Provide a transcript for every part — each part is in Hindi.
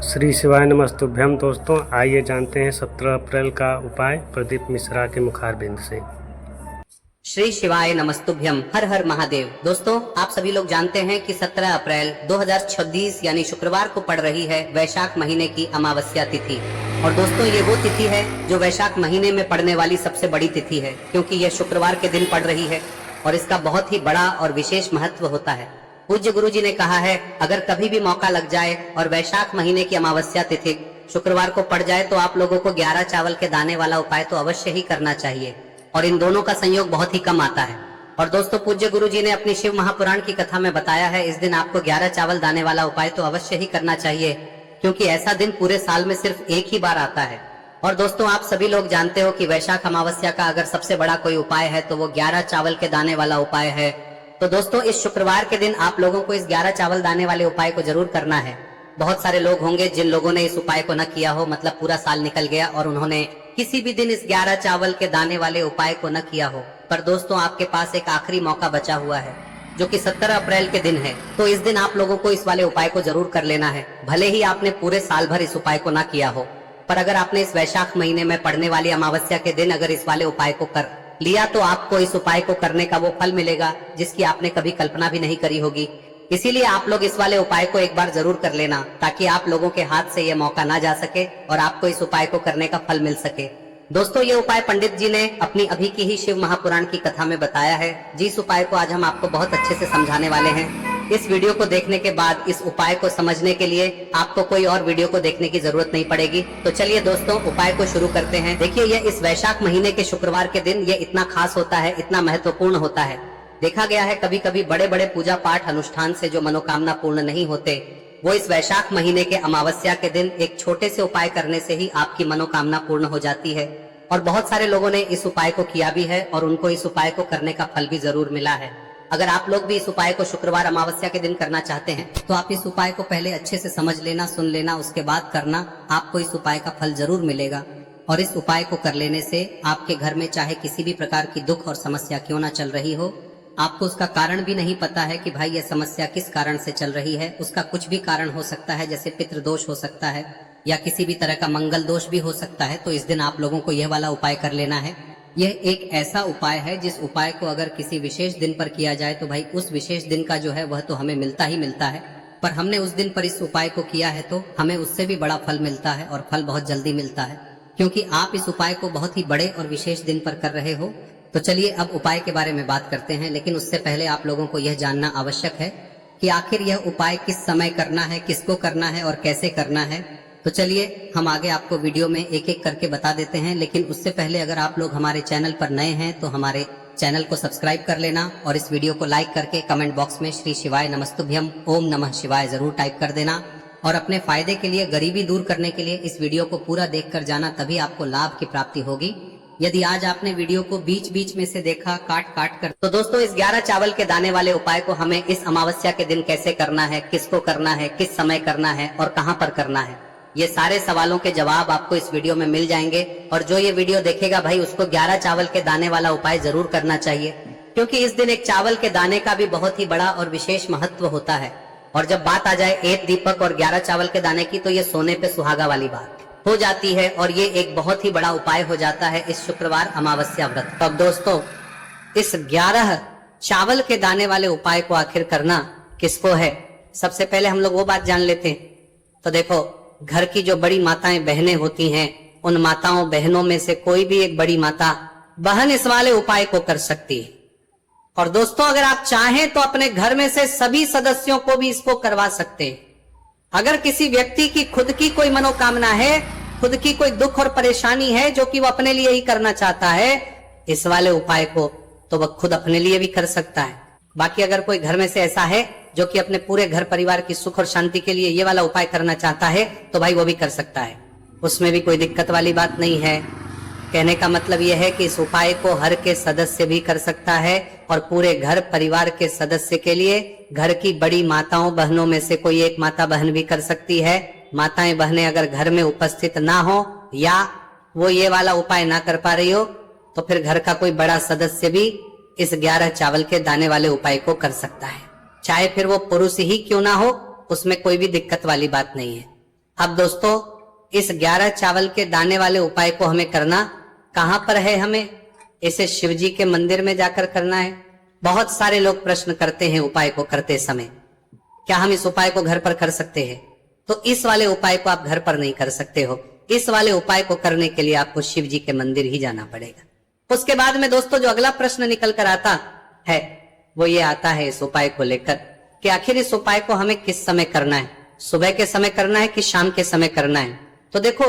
श्री शिवाय नमस्तुभ्यम। दोस्तों आइए जानते हैं 17 अप्रैल का उपाय प्रदीप मिश्रा के मुखारबिंद से। श्री शिवाय नमस्तुभ्यम। हर हर महादेव। दोस्तों आप सभी लोग जानते हैं कि 17 अप्रैल 2026 यानी शुक्रवार को पड़ रही है वैशाख महीने की अमावस्या तिथि। और दोस्तों ये वो तिथि है जो वैशाख महीने में पड़ने वाली सबसे बड़ी तिथि है, क्योंकि यह शुक्रवार के दिन पड़ रही है और इसका बहुत ही बड़ा और विशेष महत्व होता है। पूज्य गुरु जी ने कहा है, अगर कभी भी मौका लग जाए और वैशाख महीने की अमावस्या तिथि शुक्रवार को पड़ जाए तो आप लोगों को 11 चावल के दाने वाला उपाय तो अवश्य ही करना चाहिए, और इन दोनों का संयोग बहुत ही कम आता है। और दोस्तों पूज्य गुरु जी ने अपनी शिव महापुराण की कथा में बताया है, इस दिन आपको 11 चावल दाने वाला उपाय तो अवश्य ही करना चाहिए, क्योंकि ऐसा दिन पूरे साल में सिर्फ एक ही बार आता है। और दोस्तों आप सभी लोग जानते हो कि वैशाख अमावस्या का अगर सबसे बड़ा कोई उपाय है तो वो 11 चावल के दाने वाला उपाय है। तो दोस्तों इस शुक्रवार के दिन आप लोगों को इस 11 चावल दाने वाले उपाय को जरूर करना है। बहुत सारे लोग होंगे जिन लोगों ने इस उपाय को न किया हो, मतलब पूरा साल निकल गया और उन्होंने किसी भी दिन इस 11 चावल के दाने वाले उपाय को न किया हो। पर दोस्तों आपके पास एक आखिरी मौका बचा हुआ है जो कि 17 अप्रैल के दिन है। तो इस दिन आप लोगों को इस वाले उपाय को जरूर कर लेना है, भले ही आपने पूरे साल भर इस उपाय को ना किया हो। पर अगर आपने इस वैशाख महीने में पड़ने वाली अमावस्या के दिन अगर इस वाले उपाय को कर लिया तो आपको इस उपाय को करने का वो फल मिलेगा जिसकी आपने कभी कल्पना भी नहीं करी होगी। इसीलिए आप लोग इस वाले उपाय को एक बार जरूर कर लेना, ताकि आप लोगों के हाथ से ये मौका ना जा सके और आपको इस उपाय को करने का फल मिल सके। दोस्तों ये उपाय पंडित जी ने अपनी अभी की ही शिव महापुराण की कथा में बताया है, जिस उपाय को आज हम आपको बहुत अच्छे से समझाने वाले हैं। इस वीडियो को देखने के बाद इस उपाय को समझने के लिए आपको कोई और वीडियो को देखने की जरूरत नहीं पड़ेगी। तो चलिए दोस्तों उपाय को शुरू करते हैं। देखिए ये इस वैशाख महीने के शुक्रवार के दिन ये इतना खास होता है, इतना महत्वपूर्ण होता है। देखा गया है कभी कभी बड़े बड़े पूजा पाठ अनुष्ठान से जो मनोकामना पूर्ण नहीं होते, वो इस वैशाख महीने के अमावस्या के दिन एक छोटे से उपाय करने से ही आपकी मनोकामना पूर्ण हो जाती है। और बहुत सारे लोगों ने इस उपाय को किया भी है और उनको इस उपाय को करने का फल भी जरूर मिला है। अगर आप लोग भी इस उपाय को शुक्रवार अमावस्या के दिन करना चाहते हैं तो आप इस उपाय को पहले अच्छे से समझ लेना, सुन लेना, उसके बाद करना। आपको इस उपाय का फल जरूर मिलेगा। और इस उपाय को कर लेने से आपके घर में चाहे किसी भी प्रकार की दुख और समस्या क्यों ना चल रही हो, आपको उसका कारण भी नहीं पता है कि भाई यह समस्या किस कारण से चल रही है, उसका कुछ भी कारण हो सकता है, जैसे पितृदोष हो सकता है या किसी भी तरह का मंगल दोष भी हो सकता है। तो इस दिन आप लोगों को यह वाला उपाय कर लेना है। यह एक ऐसा उपाय है जिस उपाय को अगर किसी विशेष दिन पर किया जाए तो भाई उस विशेष दिन का जो है वह तो हमें मिलता ही मिलता है। पर हमने उस दिन पर इस उपाय को किया है तो हमें उससे भी बड़ा फल मिलता है, और फल बहुत जल्दी मिलता है, क्योंकि आप इस उपाय को बहुत ही बड़े और विशेष दिन पर कर रहे हो। तो चलिए अब उपाय के बारे में बात करते हैं, लेकिन उससे पहले आप लोगों को यह जानना आवश्यक है कि आखिर यह उपाय किस समय करना है, किसको करना है और कैसे करना है। तो चलिए हम आगे आपको वीडियो में एक एक करके बता देते हैं, लेकिन उससे पहले अगर आप लोग हमारे चैनल पर नए हैं तो हमारे चैनल को सब्सक्राइब कर लेना और इस वीडियो को लाइक करके कमेंट बॉक्स में श्री शिवाय नमस्तुभ्यम ओम नमः शिवाय जरूर टाइप कर देना। और अपने फायदे के लिए, गरीबी दूर करने के लिए इस वीडियो को पूरा देख कर जाना, तभी आपको लाभ की प्राप्ति होगी। यदि आज आपने वीडियो को बीच बीच में से देखा काट काट कर, तो दोस्तों इस 11 चावल के दाने वाले उपाय को हमें इस अमावस्या के दिन कैसे करना है, किसको करना है, किस समय करना है और कहां पर करना है, ये सारे सवालों के जवाब आपको इस वीडियो में मिल जाएंगे। और जो ये वीडियो देखेगा भाई उसको 11 चावल के दाने वाला उपाय जरूर करना चाहिए, क्योंकि इस दिन एक चावल के दाने का भी बहुत ही बड़ा और विशेष महत्व होता है। और जब बात आ जाए 1 दीपक और 11 चावल के दाने की, तो ये सोने पे सुहागा वाली बात हो जाती है और ये एक बहुत ही बड़ा उपाय हो जाता है इस शुक्रवार अमावस्या व्रत। तो अब दोस्तों इस 11 चावल के दाने वाले उपाय को आखिर करना किसको है, सबसे पहले हम लोग वो बात जान लेते हैं। तो देखो, घर की जो बड़ी माताएं बहनें होती हैं, उन माताओं बहनों में से कोई भी एक बड़ी माता बहन इस वाले उपाय को कर सकती है। और दोस्तों अगर आप चाहें तो अपने घर में से सभी सदस्यों को भी इसको करवा सकते हैं। अगर किसी व्यक्ति की खुद की कोई मनोकामना है, खुद की कोई दुख और परेशानी है जो कि वो अपने लिए ही करना चाहता है इस वाले उपाय को, तो वह खुद अपने लिए भी कर सकता है। बाकी अगर कोई घर में से ऐसा है जो कि अपने पूरे घर परिवार की सुख और शांति के लिए ये वाला उपाय करना चाहता है, तो भाई वो भी कर सकता है, उसमें भी कोई दिक्कत वाली बात नहीं है। कहने का मतलब यह है कि इस उपाय को हर के सदस्य भी कर सकता है और पूरे घर परिवार के सदस्य के लिए घर की बड़ी माताओं बहनों में से कोई एक माता बहन भी कर सकती है। माताएं बहनें अगर घर में उपस्थित ना हो या वो ये वाला उपाय ना कर पा रही हो, तो फिर घर का कोई बड़ा सदस्य भी इस 11 चावल के दाने वाले उपाय को कर सकता है, चाहे फिर वो पुरुष ही क्यों ना हो, उसमें कोई भी दिक्कत वाली बात नहीं है। अब दोस्तों इस 11 चावल के दाने वाले उपाय को हमें करना कहां पर है? हमें इसे शिव जी के मंदिर में जाकर करना है। बहुत सारे लोग प्रश्न करते हैं उपाय को करते समय, क्या हम इस उपाय को घर पर कर सकते हैं? तो इस वाले उपाय को आप घर पर नहीं कर सकते हो। इस वाले उपाय को करने के लिए आपको शिव जी के मंदिर ही जाना पड़ेगा। उसके बाद में दोस्तों जो अगला प्रश्न निकल कर आता है वो ये आता है इस उपाय को लेकर कि आखिर इस उपाय को हमें किस समय करना है? सुबह के समय करना है कि शाम के समय करना है? तो देखो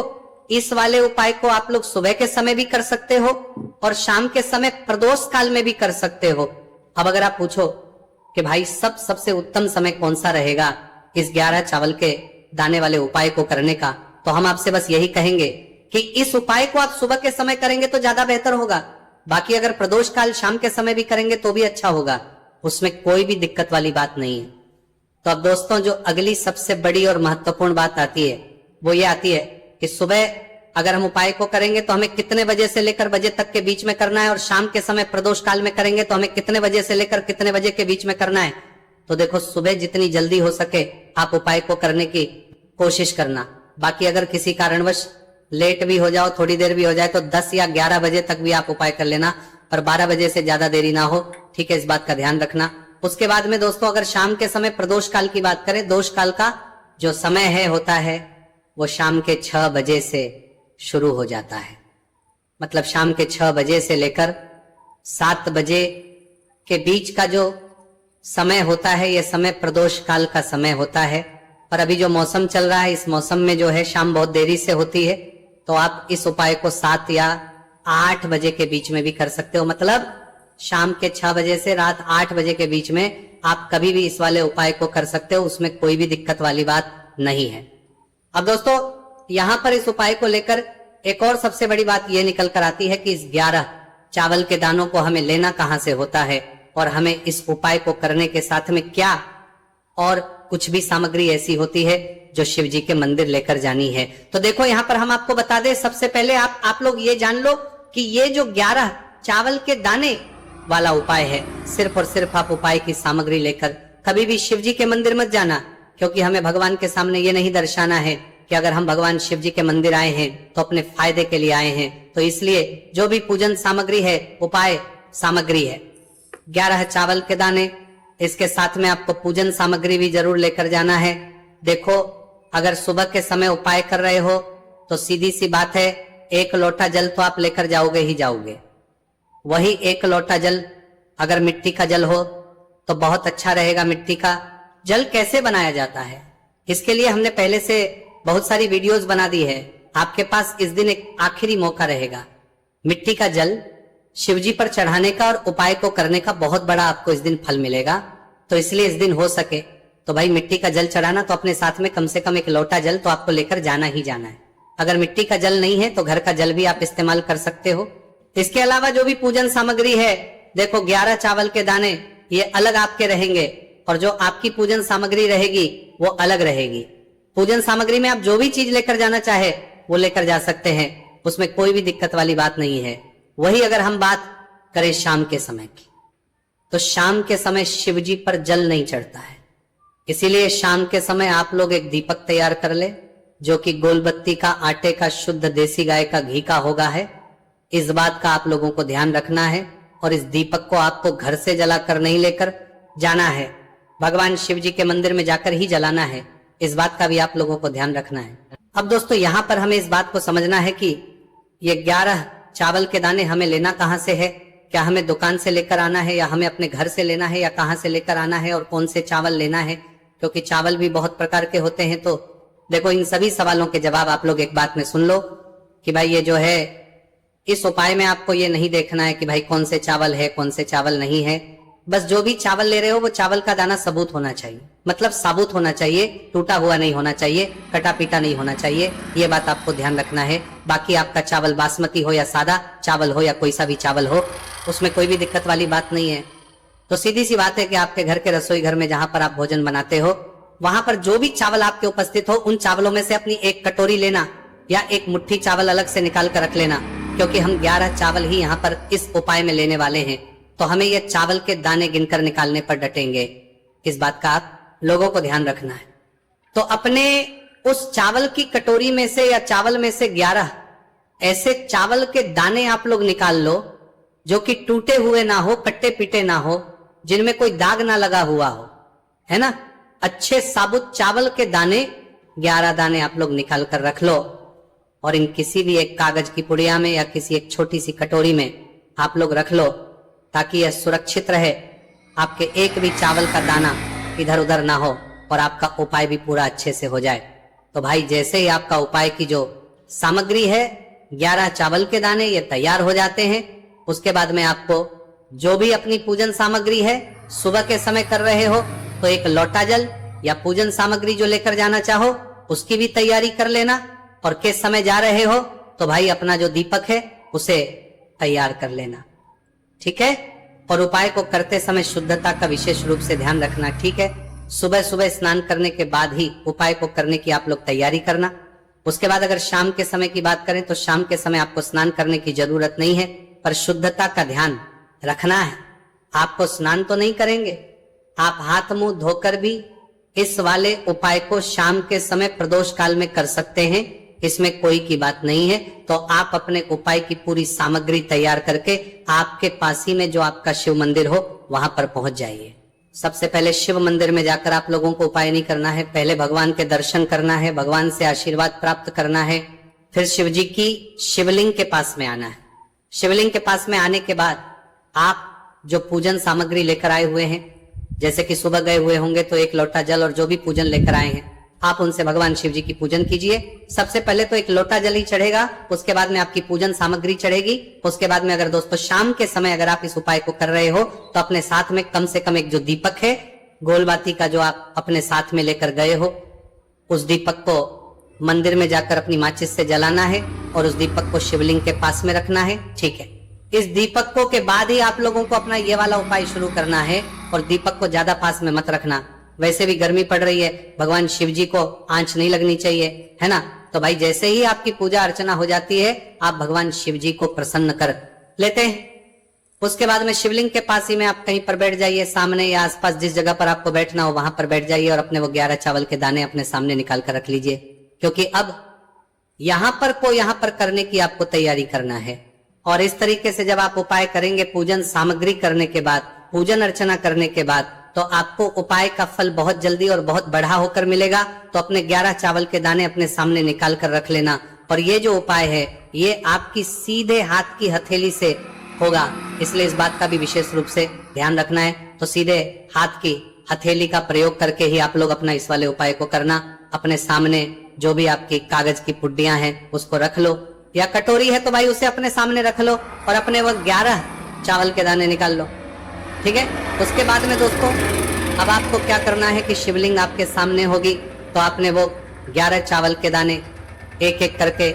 इस वाले उपाय को आप लोग सुबह के समय भी कर सकते हो और शाम के समय प्रदोष काल में भी कर सकते हो। अब अगर आप पूछो कि भाई सबसे उत्तम समय कौन सा रहेगा इस 11 चावल के दाने वाले उपाय को करने का, तो हम आपसे बस यही कहेंगे कि इस उपाय को आप सुबह के समय करेंगे तो ज्यादा बेहतर होगा। बाकी अगर प्रदोष काल शाम के समय भी करेंगे तो भी अच्छा होगा, उसमें कोई भी दिक्कत वाली बात नहीं है। तो अब दोस्तों जो अगली सबसे बड़ी और महत्वपूर्ण बात आती है वो ये आती है कि सुबह अगर हम उपाय को करेंगे तो हमें कितने बजे से लेकर बजे तक के बीच में करना है, और शाम के समय प्रदोष काल में करेंगे तो हमें कितने बजे से लेकर कितने बजे के बीच में करना है। तो देखो सुबह जितनी जल्दी हो सके आप उपाय को करने की कोशिश करना। बाकी अगर किसी कारणवश लेट भी हो जाओ, थोड़ी देर भी हो जाए, तो 10 या 11 बजे तक भी आप उपाय कर लेना, और 12 बजे से ज्यादा देरी ना हो, ठीक है? इस बात का ध्यान रखना। उसके बाद में दोस्तों अगर शाम के समय प्रदोष काल की बात करें, दोष काल का जो समय है होता है वो शाम के 6 बजे से शुरू हो जाता है। मतलब शाम के 6 बजे से लेकर 7 बजे के बीच का जो समय होता है ये समय प्रदोष काल का समय होता है। और अभी जो मौसम चल रहा है इस मौसम में जो है शाम बहुत देरी से होती है, तो आप इस उपाय को 7 या 8 बजे के बीच में भी कर सकते हो। मतलब शाम के 6 बजे से रात 8 बजे के बीच में आप कभी भी इस वाले उपाय को कर सकते हो, उसमें कोई भी दिक्कत वाली बात नहीं है। अब दोस्तों यहां पर इस उपाय को लेकर एक और सबसे बड़ी बात यह निकल कर आती है कि इस 11 चावल के दानों को हमें लेना कहां से होता है, और हमें इस उपाय को करने के साथ में क्या और कुछ भी सामग्री ऐसी होती है जो शिव जी के मंदिर लेकर जानी है। तो देखो यहां पर हम आपको बता दें, सबसे पहले आप लोग ये जान लो कि ये जो 11 चावल के दाने वाला उपाय है, सिर्फ और सिर्फ आप उपाय की सामग्री लेकर कभी भी शिव जी के मंदिर मत जाना, क्योंकि हमें भगवान के सामने ये नहीं दर्शाना है कि अगर हम भगवान शिव जी के मंदिर आए हैं तो अपने फायदे के लिए आए हैं। तो इसलिए जो भी पूजन सामग्री है, उपाय सामग्री है 11 चावल के दाने, इसके साथ में आपको पूजन सामग्री भी जरूर लेकर जाना है। देखो अगर सुबह के समय उपाय कर रहे हो तो सीधी सी बात है 1 लोटा जल तो आप लेकर जाओगे ही जाओगे। वही 1 लोटा जल अगर मिट्टी का जल हो तो बहुत अच्छा रहेगा। मिट्टी का जल कैसे बनाया जाता है इसके लिए हमने पहले से बहुत सारी वीडियोस बना दी है। आपके पास इस दिन एक आखिरी मौका रहेगा मिट्टी का जल शिवजी पर चढ़ाने का और उपाय को करने का, बहुत बड़ा आपको इस दिन फल मिलेगा। तो इसलिए इस दिन हो सके तो भाई मिट्टी का जल चढ़ाना, तो अपने साथ में कम से कम 1 लोटा जल तो आपको लेकर जाना ही जाना है। अगर मिट्टी का जल नहीं है तो घर का जल भी आप इस्तेमाल कर सकते हो। इसके अलावा जो भी पूजन सामग्री है, देखो 11 चावल के दाने ये अलग आपके रहेंगे और जो आपकी पूजन सामग्री रहेगी वो अलग रहेगी। पूजन सामग्री में आप जो भी चीज लेकर जाना चाहे वो लेकर जा सकते हैं, उसमें कोई भी दिक्कत वाली बात नहीं है। वही अगर हम बात करें शाम के समय की, तो शाम के समय शिवजी पर जल नहीं चढ़ता है, इसीलिए शाम के समय आप लोग एक दीपक तैयार कर ले जो कि गोलबत्ती का, आटे का, शुद्ध देसी गाय का घी का होगा है। इस बात का आप लोगों को ध्यान रखना है और इस दीपक को आपको घर से जलाकर नहीं लेकर जाना है, भगवान शिव जी के मंदिर में जाकर ही जलाना है। इस बात का भी आप लोगों को ध्यान रखना है। अब दोस्तों यहां पर हमें इस बात को समझना है कि ये 11 चावल के दाने हमें लेना कहां से है, क्या हमें दुकान से लेकर आना है या हमें अपने घर से लेना है या कहां से लेकर आना है और कौन से चावल लेना है, क्योंकि चावल भी बहुत प्रकार के होते हैं। तो देखो इन सभी सवालों के जवाब आप लोग एक बात में सुन लो कि भाई ये जो है इस उपाय में आपको ये नहीं देखना है कि भाई कौन से चावल है कौन से चावल नहीं है, बस जो भी चावल ले रहे हो वो चावल का दाना सबूत होना चाहिए, मतलब साबुत होना चाहिए, टूटा हुआ नहीं होना चाहिए, कटा पीटा नहीं होना चाहिए, ये बात आपको ध्यान रखना है। बाकी आपका चावल बासमती हो या सादा चावल हो या कोई सा भी चावल हो, उसमें कोई भी दिक्कत वाली बात नहीं है। तो सीधी सी बात है कि आपके घर के रसोई घर में जहां पर आप भोजन बनाते हो वहां पर जो भी चावल आपके उपस्थित हो उन चावलों में से अपनी 1 कटोरी लेना या 1 मुट्ठी चावल अलग से निकाल कर रख लेना, क्योंकि हम 11 चावल ही यहाँ पर इस उपाय में लेने वाले हैं। तो हमें ये चावल के दाने गिनकर निकालने पर डटेंगे, इस बात का आप लोगों को ध्यान रखना है। तो अपने उस चावल की कटोरी में से या चावल में से 11 ऐसे चावल के दाने आप लोग निकाल लो जो कि टूटे हुए ना हो, कट्टे पीटे ना हो, जिनमें कोई दाग ना लगा हुआ हो, है ना। अच्छे साबुत चावल के दाने 11 दाने आप लोग निकाल कर रख लो और इन किसी भी एक कागज की पुड़िया में या किसी एक छोटी सी कटोरी में आप लोग रख लो ताकि यह सुरक्षित रहे, आपके एक भी चावल का दाना इधर उधर ना हो और आपका उपाय भी पूरा अच्छे से हो जाए। तो भाई जैसे ही आपका उपाय की जो सामग्री है 11 चावल के दाने ये तैयार हो जाते हैं, उसके बाद में आपको जो भी अपनी पूजन सामग्री है सुबह के समय कर रहे हो तो एक लोटा जल या पूजन सामग्री जो लेकर जाना चाहो उसकी भी तैयारी कर लेना, और किस समय जा रहे हो तो भाई अपना जो दीपक है उसे तैयार कर लेना, ठीक है। और उपाय को करते समय शुद्धता का विशेष रूप से ध्यान रखना, ठीक है। सुबह सुबह स्नान करने के बाद ही उपाय को करने की आप लोग तैयारी करना। उसके बाद अगर शाम के समय की बात करें तो शाम के समय आपको स्नान करने की जरूरत नहीं है, पर शुद्धता का ध्यान रखना है। आपको स्नान तो नहीं करेंगे, आप हाथ मुंह धोकर भी इस वाले उपाय को शाम के समय प्रदोष काल में कर सकते हैं, इसमें कोई की बात नहीं है। तो आप अपने उपाय की पूरी सामग्री तैयार करके आपके पास ही में जो आपका शिव मंदिर हो वहां पर पहुंच जाइए। सबसे पहले शिव मंदिर में जाकर आप लोगों को उपाय नहीं करना है, पहले भगवान के दर्शन करना है, भगवान से आशीर्वाद प्राप्त करना है, फिर शिव जी की शिवलिंग के पास में आना है। शिवलिंग के पास में आने के बाद आप जो पूजन सामग्री लेकर आए हुए हैं, जैसे कि सुबह गए हुए होंगे तो एक लोटा जल और जो भी पूजन लेकर आए हैं आप उनसे भगवान शिव जी की पूजन कीजिए। सबसे पहले तो एक लोटा जल ही चढ़ेगा, उसके बाद में आपकी पूजन सामग्री चढ़ेगी। उसके बाद में अगर दोस्तों शाम के समय अगर आप इस उपाय को कर रहे हो तो अपने साथ में कम से कम एक जो दीपक है गोलबाती का जो आप अपने साथ में लेकर गए हो उस दीपक को मंदिर में जाकर अपनी माचिस से जलाना है और उस दीपक को शिवलिंग के पास में रखना है, ठीक है। इस दीपकों के बाद ही आप लोगों को अपना ये वाला उपाय शुरू करना है और दीपक को ज्यादा पास में मत रखना, वैसे भी गर्मी पड़ रही है, भगवान शिव जी को आंच नहीं लगनी चाहिए, है ना। तो भाई जैसे ही आपकी पूजा अर्चना हो जाती है आप भगवान शिव जी को प्रसन्न कर लेते हैं। उसके बाद में शिवलिंग के पास ही में आप कहीं पर बैठ जाइए, सामने या आसपास जिस जगह पर आपको बैठना हो वहां पर बैठ जाइए और अपने वो 11 चावल के दाने अपने सामने निकाल कर रख लीजिए, क्योंकि अब यहां पर करने की आपको तैयारी करना है। और इस तरीके से जब आप उपाय करेंगे पूजन सामग्री करने के बाद, पूजन अर्चना करने के बाद, तो आपको उपाय का फल बहुत जल्दी और बहुत बढ़ा होकर मिलेगा। तो अपने 11 चावल के दाने अपने सामने निकाल कर रख लेना। और ये जो उपाय है ये आपकी सीधे हाथ की हथेली से होगा, इसलिए इस बात का भी विशेष रूप से ध्यान रखना है। तो सीधे हाथ की हथेली का प्रयोग करके ही आप लोग अपना इस वाले उपाय को करना। अपने सामने जो भी आपकी कागज की पुड्डियां हैं उसको रख लो, या कटोरी है तो भाई उसे अपने सामने रख लो और अपने वो 11 चावल के दाने निकाल लो, ठीक है। उसके बाद में दोस्तों अब आपको क्या करना है कि शिवलिंग आपके सामने होगी तो आपने वो 11 चावल के दाने एक एक करके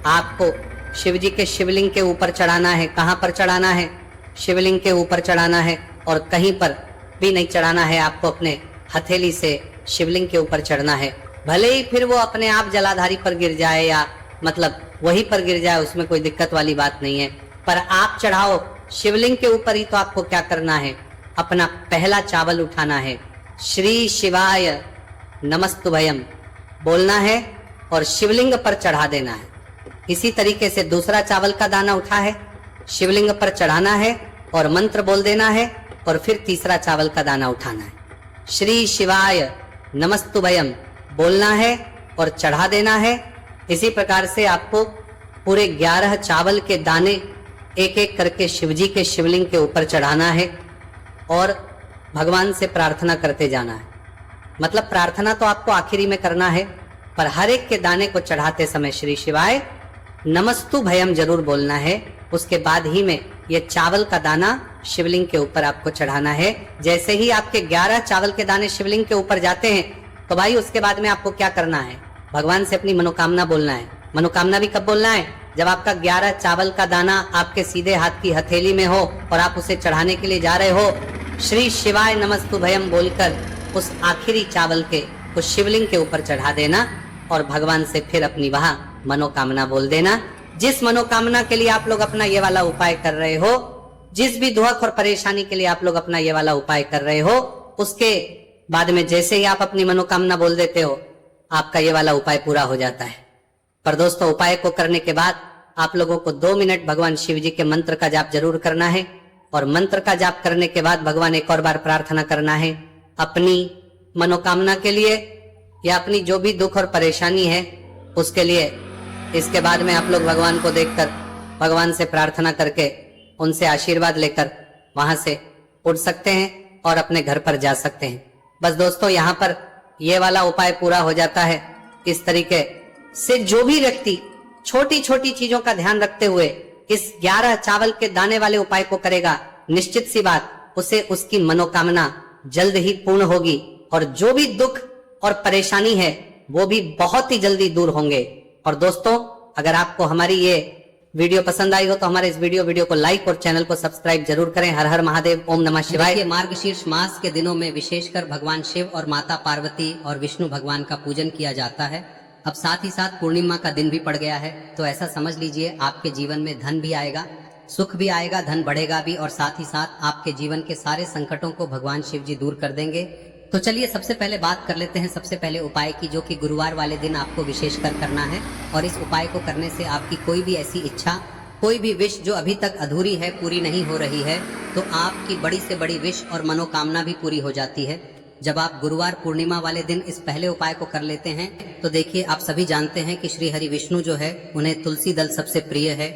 आपको शिव जी के शिवलिंग के ऊपर चढ़ाना है। कहाँ पर चढ़ाना है? शिवलिंग के ऊपर चढ़ाना है, और कहीं पर भी नहीं चढ़ाना है, आपको अपने हथेली से शिवलिंग के ऊपर चढ़ना है। भले ही फिर वो अपने आप जलाधारी पर गिर जाए या मतलब वहीं पर गिर जाए, उसमें कोई दिक्कत वाली बात नहीं है, पर आप चढ़ाओ शिवलिंग के ऊपर ही। तो आपको क्या करना है, अपना पहला चावल उठाना है, श्री शिवाय नमस्तुभयम बोलना है और शिवलिंग पर चढ़ा देना है। इसी तरीके से दूसरा चावल का दाना उठा है, शिवलिंग पर चढ़ाना है और मंत्र बोल देना है, और फिर तीसरा चावल का दाना उठाना है, श्री शिवाय नमस्तुभयम बोलना है और चढ़ा देना है। इसी प्रकार से आपको पूरे 11 चावल के दाने एक एक करके शिवजी के शिवलिंग के ऊपर चढ़ाना है और भगवान से प्रार्थना करते जाना है। मतलब प्रार्थना तो आपको आखिरी में करना है, पर हर एक के दाने को चढ़ाते समय श्री शिवाय नमस्तु भयम जरूर बोलना है। उसके बाद ही में ये चावल का दाना शिवलिंग के ऊपर आपको चढ़ाना है। जैसे ही आपके 11 चावल के दाने शिवलिंग के ऊपर जाते हैं तो भाई उसके बाद में आपको क्या करना है, भगवान से अपनी मनोकामना बोलना है। मनोकामना भी कब बोलना है? जब आपका 11 चावल का दाना आपके सीधे हाथ की हथेली में हो और आप उसे चढ़ाने के लिए जा रहे हो, श्री शिवाय नमस्तुभयम बोलकर उस आखिरी चावल के उस शिवलिंग के ऊपर चढ़ा देना और भगवान से फिर अपनी वहां मनोकामना बोल देना। जिस मनोकामना के लिए आप लोग अपना ये वाला उपाय कर रहे हो, जिस भी दुख और परेशानी के लिए आप लोग अपना ये वाला उपाय कर रहे हो, उसके बाद में जैसे ही आप अपनी मनोकामना बोल देते हो आपका ये वाला उपाय पूरा हो जाता है। पर दोस्तों, उपाय को करने के बाद आप लोगों को 2 मिनट भगवान शिव जी के मंत्र का जाप जरूर करना है, और मंत्र का जाप करने के बाद भगवान एक और बार प्रार्थना करना है अपनी मनोकामना के लिए या अपनी जो भी दुख और परेशानी है उसके लिए। इसके बाद में आप लोग भगवान को देखकर भगवान से प्रार्थना करके उनसे आशीर्वाद लेकर वहां से उठ सकते हैं और अपने घर पर जा सकते हैं। बस दोस्तों, यहाँ पर ये वाला उपाय पूरा हो जाता है। इस तरीके से जो भी व्यक्ति छोटी छोटी चीजों का ध्यान रखते हुए इस 11 चावल के दाने वाले उपाय को करेगा, निश्चित सी बात उसे उसकी मनोकामना जल्द ही पूर्ण होगी, और जो भी दुख और परेशानी है वो भी बहुत ही जल्दी दूर होंगे। और दोस्तों, अगर आपको हमारी ये वीडियो पसंद आई हो तो हमारे इस वीडियो को लाइक और चैनल को सब्सक्राइब जरूर करें। हर हर महादेव, ओम नमः शिवाय। मार्गशीर्ष मास के दिनों में विशेषकर भगवान शिव और माता पार्वती और विष्णु भगवान का पूजन किया जाता है। अब साथ ही साथ पूर्णिमा का दिन भी पड़ गया है, तो ऐसा समझ लीजिए आपके जीवन में धन भी आएगा, सुख भी आएगा, धन बढ़ेगा भी, और साथ ही साथ आपके जीवन के सारे संकटों को भगवान शिव जी दूर कर देंगे। तो चलिए सबसे पहले बात कर लेते हैं सबसे पहले उपाय की, जो कि गुरुवार वाले दिन आपको विशेषकर करना है। और इस उपाय को करने से आपकी कोई भी ऐसी इच्छा, कोई भी विश जो अभी तक अधूरी है, पूरी नहीं हो रही है, तो आपकी बड़ी से बड़ी विश और मनोकामना भी पूरी हो जाती है जब आप गुरुवार पूर्णिमा वाले दिन इस पहले उपाय को कर लेते हैं। तो देखिए, आप सभी जानते हैं कि श्री हरि विष्णु जो है उन्हें तुलसी दल सबसे प्रिय है।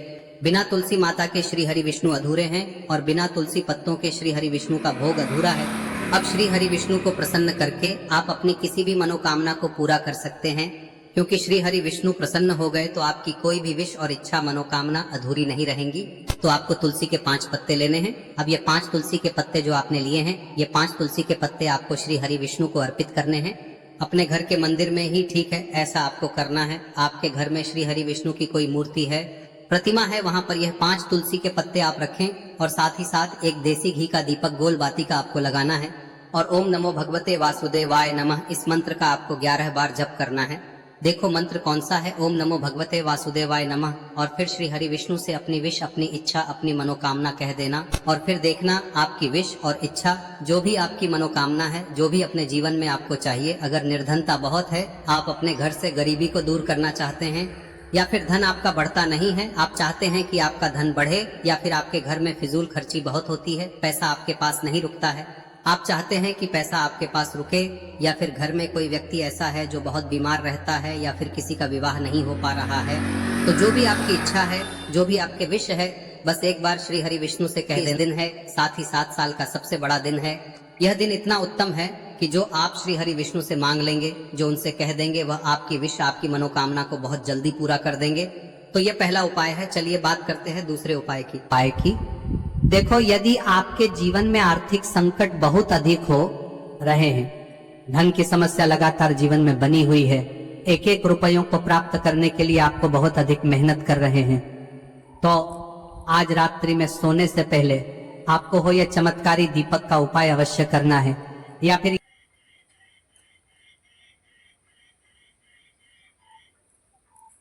बिना तुलसी माता के श्री हरि विष्णु अधूरे हैं, और बिना तुलसी पत्तों के श्री हरि विष्णु का भोग अधूरा है। अब श्री हरि विष्णु को प्रसन्न करके आप अपनी किसी भी मनोकामना को पूरा कर सकते हैं, क्योंकि श्री हरि विष्णु प्रसन्न हो गए तो आपकी कोई भी विश और इच्छा, मनोकामना अधूरी नहीं रहेंगी। तो आपको तुलसी के 5 पत्ते लेने हैं। अब ये 5 तुलसी के पत्ते जो आपने लिए हैं, ये 5 तुलसी के पत्ते आपको श्री हरि विष्णु को अर्पित करने हैं। अपने घर के मंदिर में ही ठीक है, ऐसा आपको करना है। आपके घर में श्री हरि विष्णु की कोई मूर्ति है, प्रतिमा है, वहां पर यह 5 तुलसी के पत्ते आप रखें, और साथ ही साथ एक देसी घी का दीपक गोल बाती का आपको लगाना है, और ओम नमो भगवते वासुदेवाय नमः इस मंत्र का आपको 11 बार जप करना है। देखो मंत्र कौन सा है, ओम नमो भगवते वासुदेवाय नमः, और फिर श्री हरि विष्णु से अपनी विश, अपनी इच्छा, अपनी मनोकामना कह देना, और फिर देखना आपकी विश और इच्छा, जो भी आपकी मनोकामना है, जो भी अपने जीवन में आपको चाहिए। अगर निर्धनता बहुत है, आप अपने घर से गरीबी को दूर करना चाहते हैं, या फिर धन आपका बढ़ता नहीं है, आप चाहते हैं कि आपका धन बढ़े, या फिर आपके घर में फिजूल खर्ची बहुत होती है, पैसा आपके पास नहीं रुकता है, आप चाहते हैं कि पैसा आपके पास रुके, या फिर घर में कोई व्यक्ति ऐसा है जो बहुत बीमार रहता है, या फिर किसी का विवाह नहीं हो पा रहा है, तो जो भी आपकी इच्छा है, जो भी आपके विश है, बस एक बार श्री हरि विष्णु से कह दें। दिन है, साथ ही 7 साल का सबसे बड़ा दिन है। यह दिन इतना उत्तम है कि जो आप श्री हरि विष्णु से मांग लेंगे, जो उनसे कह देंगे, वह आपकी विश, आपकी मनोकामना को बहुत जल्दी पूरा कर देंगे। तो यह पहला उपाय है। चलिए बात करते हैं दूसरे उपाय की। देखो, यदि आपके जीवन में आर्थिक संकट बहुत अधिक हो रहे हैं, धन की समस्या लगातार जीवन में बनी हुई है, एक एक रुपयों को प्राप्त करने के लिए आपको बहुत अधिक मेहनत कर रहे हैं, तो आज रात्रि में सोने से पहले आपको हो यह चमत्कारी दीपक का उपाय अवश्य करना है। या फिर